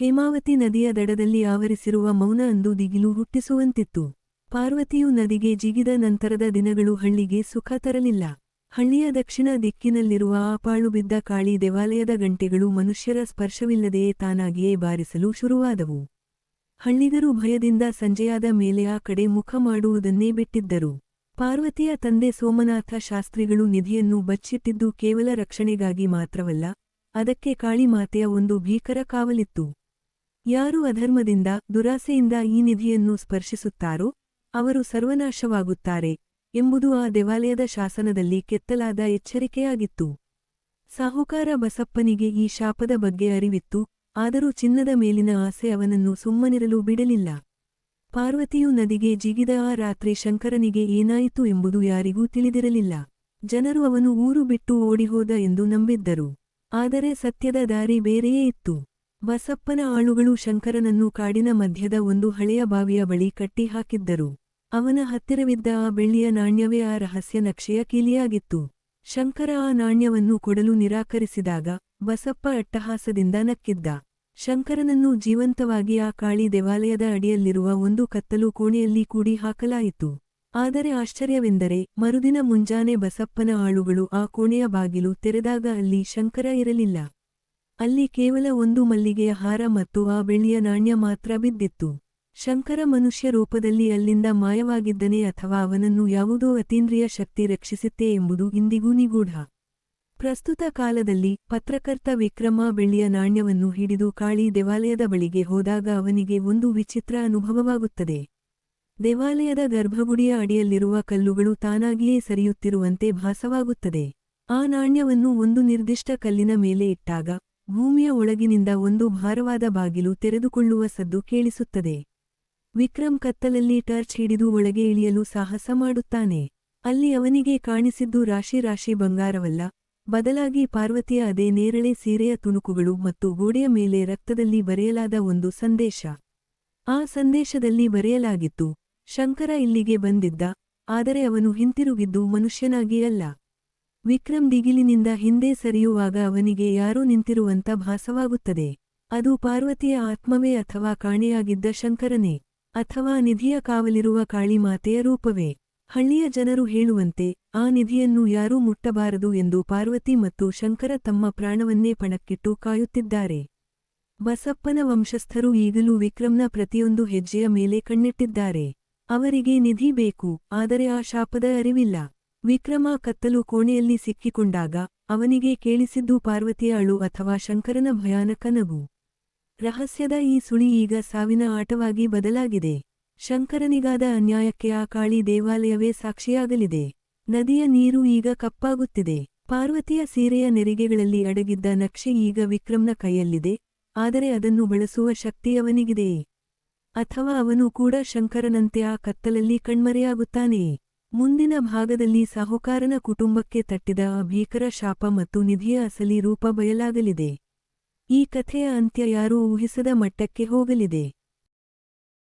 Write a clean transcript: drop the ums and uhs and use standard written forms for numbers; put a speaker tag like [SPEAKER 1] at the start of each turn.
[SPEAKER 1] ಹೇಮಾವತಿ ನದಿಯ ದಡದಲ್ಲಿ ಆವರಿಸಿರುವ ಮೌನ ಅಂದು ದಿಗಿಲು ಹುಟ್ಟಿಸುವಂತಿತ್ತು. ಪಾರ್ವತಿಯು ನದಿಗೆ ಜಿಗಿದ ನಂತರದ ದಿನಗಳು ಹಳ್ಳಿಗೆ ಸುಖ ತರಲಿಲ್ಲ. ಹಳ್ಳಿಯ ದಕ್ಷಿಣ ದಿಕ್ಕಿನಲ್ಲಿರುವ ಆ ಪಾಳುಬಿದ್ದ ಕಾಳಿ ದೇವಾಲಯದ ಗಂಟೆಗಳು ಮನುಷ್ಯರ ಸ್ಪರ್ಶವಿಲ್ಲದೆಯೇ ತಾನಾಗಿಯೇ ಬಾರಿಸಲು ಶುರುವಾದವು. ಹಳ್ಳಿಗರು ಭಯದಿಂದ ಸಂಜೆಯಾದ ಮೇಲೆ ಆ ಕಡೆ ಮುಖ ಮಾಡುವುದನ್ನೇ ಬಿಟ್ಟಿದ್ದರು. ಪಾರ್ವತಿಯ ತಂದೆ ಸೋಮನಾಥ ಶಾಸ್ತ್ರಿಗಳು ನಿಧಿಯನ್ನು ಬಚ್ಚಿಟ್ಟಿದ್ದು ಕೇವಲ ರಕ್ಷಣೆಗಾಗಿ ಮಾತ್ರವಲ್ಲ, ಅದಕ್ಕೆ ಕಾಳಿಮಾತೆಯ ಒಂದು ಭೀಕರ ಕಾವಲಿತ್ತು. ಯಾರು ಅಧರ್ಮದಿಂದ, ದುರಾಸೆಯಿಂದ ಈ ನಿಧಿಯನ್ನು ಸ್ಪರ್ಶಿಸುತ್ತಾರೋ ಅವರು ಸರ್ವನಾಶವಾಗುತ್ತಾರೆ ಎಂಬುದು ಆ ದೇವಾಲಯದ ಶಾಸನದಲ್ಲಿ ಕೆತ್ತಲಾದ ಎಚ್ಚರಿಕೆಯಾಗಿತ್ತು. ಸಾಹುಕಾರ ಬಸಪ್ಪನಿಗೆ ಈ ಶಾಪದ ಬಗ್ಗೆ ಅರಿವಿತ್ತು, ಆದರೂ ಚಿನ್ನದ ಮೇಲಿನ ಆಸೆ ಅವನನ್ನು ಸುಮ್ಮನಿರಲು ಬಿಡಲಿಲ್ಲ. ಪಾರ್ವತಿಯು ನದಿಗೆ ಜಿಗಿದ ಆ ರಾತ್ರಿ ಶಂಕರನಿಗೆ ಏನಾಯಿತು ಎಂಬುದು ಯಾರಿಗೂ ತಿಳಿದಿರಲಿಲ್ಲ. ಜನರು ಅವನು ಊರು ಬಿಟ್ಟು ಓಡಿಹೋದ ಎಂದು ನಂಬಿದ್ದರು. ಆದರೆ ಸತ್ಯದ ದಾರಿ ಬೇರೆಯೇ ಇತ್ತು. ಬಸಪ್ಪನ ಆಳುಗಳು ಶಂಕರನನ್ನು ಕಾಡಿನ ಮಧ್ಯದ ಒಂದು ಹಳೆಯ ಬಾವಿಯ ಬಳಿ ಕಟ್ಟಿ ಹಾಕಿದ್ದರು. ಅವನ ಹತ್ತಿರವಿದ್ದ ಆ ಬೆಳ್ಳಿಯ ನಾಣ್ಯವೇ ಆ ರಹಸ್ಯ ನಕ್ಷೆಯ ಕೀಲಿಯಾಗಿತ್ತು. ಶಂಕರ ಆ ನಾಣ್ಯವನ್ನು ಕೊಡಲು ನಿರಾಕರಿಸಿದಾಗ ಬಸಪ್ಪ ಅಟ್ಟಹಾಸದಿಂದ ನಕ್ಕಿದ್ದ. ಶಂಕರನನ್ನು ಜೀವಂತವಾಗಿ ಆ ಕಾಳಿ ದೇವಾಲಯದ ಅಡಿಯಲ್ಲಿರುವ ಒಂದು ಕತ್ತಲು ಕೋಣೆಯಲ್ಲಿ ಕೂಡಿ ಹಾಕಲಾಯಿತು. ಆದರೆ ಆಶ್ಚರ್ಯವೆಂದರೆ ಮರುದಿನ ಮುಂಜಾನೆ ಬಸಪ್ಪನ ಆಳುಗಳು ಆ ಕೋಣೆಯ ಬಾಗಿಲು ತೆರೆದಾಗ ಅಲ್ಲಿ ಶಂಕರ ಇರಲಿಲ್ಲ. ಅಲ್ಲಿ ಕೇವಲ ಒಂದು ಮಲ್ಲಿಗೆಯ ಹಾರ ಮತ್ತು ಆ ಬೆಳ್ಳಿಯ ನಾಣ್ಯ ಮಾತ್ರ ಬಿದ್ದಿತ್ತು. ಶಂಕರ ಮನುಷ್ಯ ರೂಪದಲ್ಲಿ ಅಲ್ಲಿಂದ ಮಾಯವಾಗಿದ್ದನೇ ಅಥವಾ ಅವನನ್ನು ಯಾವುದೋ ಅತೀಂದ್ರಿಯ ಶಕ್ತಿ ರಕ್ಷಿಸಿತ್ತೇ ಎಂಬುದು ಇಂದಿಗೂ ನಿಗೂಢ. ಪ್ರಸ್ತುತ ಕಾಲದಲ್ಲಿ ಪತ್ರಕರ್ತ ವಿಕ್ರಮ ಬೆಳ್ಳಿಯ ನಾಣ್ಯವನ್ನು ಹಿಡಿದು ಕಾಳಿ ದೇವಾಲಯದ ಬಳಿಗೆ ಹೋದಾಗ ಅವನಿಗೆ ಒಂದು ವಿಚಿತ್ರ ಅನುಭವವಾಗುತ್ತದೆ. ದೇವಾಲಯದ ಗರ್ಭಗುಡಿಯ ಅಡಿಯಲ್ಲಿರುವ ಕಲ್ಲುಗಳು ತಾನಾಗಿಯೇ ಸರಿಯುತ್ತಿರುವಂತೆ ಭಾಸವಾಗುತ್ತದೆ. ಆ ನಾಣ್ಯವನ್ನು ಒಂದು ನಿರ್ದಿಷ್ಟ ಕಲ್ಲಿನ ಮೇಲೆ ಇಟ್ಟಾಗ ಭೂಮಿಯ ಒಳಗಿನಿಂದ ಒಂದು ಭಾರವಾದ ಬಾಗಿಲು ತೆರೆದುಕೊಳ್ಳುವ ಸದ್ದು ಕೇಳಿಸುತ್ತದೆ. ವಿಕ್ರಮ್ ಕತ್ತಲಲ್ಲಿ ಟಾರ್ಚ್ ಹಿಡಿದು ಒಳಗೆ ಇಳಿಯಲು ಸಾಹಸ ಮಾಡುತ್ತಾನೆ. ಅಲ್ಲಿ ಅವನಿಗೆ ಕಾಣಿಸಿದ್ದು ರಾಶಿ ರಾಶಿ ಬಂಗಾರವಲ್ಲ, ಬದಲಾಗಿ ಪಾರ್ವತಿಯ ಅದೇ ನೇರಳೆ ಸೀರೆಯ ತುಣುಕುಗಳು ಮತ್ತು ಗೋಡೆಯ ಮೇಲೆ ರಕ್ತದಲ್ಲಿ ಬರೆಯಲಾದ ಒಂದು ಸಂದೇಶ. ಆ ಸಂದೇಶದಲ್ಲಿ ಬರೆಯಲಾಗಿತ್ತು, ಶಂಕರ ಇಲ್ಲಿಗೆ ಬಂದಿದ್ದ, ಆದರೆ ಅವನು ಹಿಂತಿರುಗಿದ್ದು ಮನುಷ್ಯನಾಗಿ ಅಲ್ಲ. ವಿಕ್ರಮ್ ದಿಗಿಲಿನಿಂದ ಹಿಂದೆ ಸರಿಯುವಾಗ ಅವನಿಗೆ ಯಾರೋ ನಿಂತಿರುವಂತ ಭಾಸವಾಗುತ್ತದೆ. ಅದು ಪಾರ್ವತಿಯ ಆತ್ಮವೇ ಅಥವಾ ಕಾಣೆಯಾಗಿದ್ದ ಶಂಕರನೇ, ಅಥವಾ ನಿಧಿಯ ಕಾವಲಿರುವ ಕಾಳಿಮಾತೆಯ ರೂಪವೇ. ಹಳ್ಳಿಯ ಜನರು ಹೇಳುವಂತೆ ಆ ನಿಧಿಯನ್ನು ಯಾರೂ ಮುಟ್ಟಬಾರದು ಎಂದು ಪಾರ್ವತಿ ಮತ್ತು ಶಂಕರ ತಮ್ಮ ಪ್ರಾಣವನ್ನೇ ಪಣಕ್ಕಿಟ್ಟು ಕಾಯುತ್ತಿದ್ದಾರೆ. ಬಸಪ್ಪನ ವಂಶಸ್ಥರು ಈಗಲೂ ವಿಕ್ರಮ್ನ ಪ್ರತಿಯೊಂದು ಹೆಜ್ಜೆಯ ಮೇಲೆ ಕಣ್ಣಿಟ್ಟಿದ್ದಾರೆ. ಅವರಿಗೆ ನಿಧಿ ಬೇಕು, ಆದರೆ ಆ ಶಾಪದ ಅರಿವಿಲ್ಲ. ವಿಕ್ರಮ ಕತ್ತಲು ಕೋಣೆಯಲ್ಲಿ ಸಿಕ್ಕಿಕೊಂಡಾಗ ಅವನಿಗೆ ಕೇಳಿಸಿದ್ದು ಪಾರ್ವತಿಯ ಅಳು ಅಥವಾ ಶಂಕರನ ಭಯಾನಕ ನಗು. ರಹಸ್ಯದ ಈ ಸುಳಿ ಈಗ ಸಾವಿನ ಆಟವಾಗಿ ಬದಲಾಗಿದೆ. ಶಂಕರನಿಗಾದ ಅನ್ಯಾಯಕ್ಕೆ ಆ ಕಾಳಿ ದೇವಾಲಯವೇ ಸಾಕ್ಷಿಯಾಗಲಿದೆ. ನದಿಯ ನೀರು ಈಗ ಕಪ್ಪಾಗುತ್ತಿದೆ. ಪಾರ್ವತಿಯ ಸೀರೆಯ ನೆರಿಗೆಗಳಲ್ಲಿ ಅಡಗಿದ್ದ ನಕ್ಷೆ ಈಗ ವಿಕ್ರಮ್ನ ಕೈಯಲ್ಲಿದೆ, ಆದರೆ ಅದನ್ನು ಬಳಸುವ ಶಕ್ತಿ ಅವನಿಗಿದೆಯೇ? ಅಥವಾ ಅವನು ಕೂಡ ಶಂಕರನಂತೆ ಆ ಕತ್ತಲಲ್ಲಿ ಕಣ್ಮರೆಯಾಗುತ್ತಾನೆಯೇ? ಮುಂದಿನ ಭಾಗದಲ್ಲಿ ಸಾಹುಕಾರನ ಕುಟುಂಬಕ್ಕೆ ತಟ್ಟಿದ ಆ ಭೀಕರ ಶಾಪ ಮತ್ತು ನಿಧಿಯ ಅಸಲಿ ರೂಪ ಬಯಲಾಗಲಿದೆ. ಈ ಕಥೆಯ ಅಂತ್ಯ ಯಾರೂ ಊಹಿಸದ ಮಟ್ಟಕ್ಕೆ ಹೋಗಲಿದೆ.